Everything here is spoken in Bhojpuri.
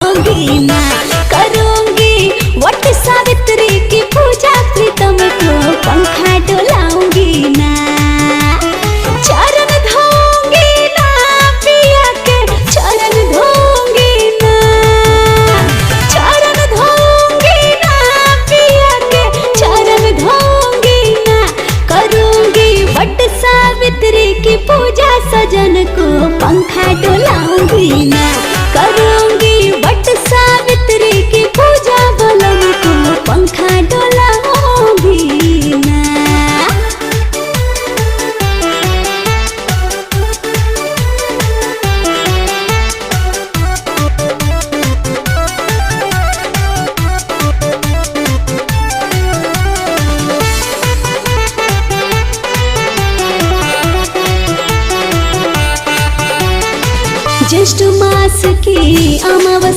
डोलाऊंगी ना, करूंगी वट सावित्री की पूजा, प्रीतम को पंखा डोलाऊंगी ना। चरण धोऊंगी ना पिया के, चरण धोऊंगी ना, चरण धोऊंगी ना पिया के, चरण धोऊंगी ना। करूंगी वट सावित्री की पूजा, सजन को पंखा डोलाऊंगी ना। करूंगी वट सावित्री की पूजा, बलम को पंखा डोलाऊंगी ना। ज्येष्ठ मास की अमावस्या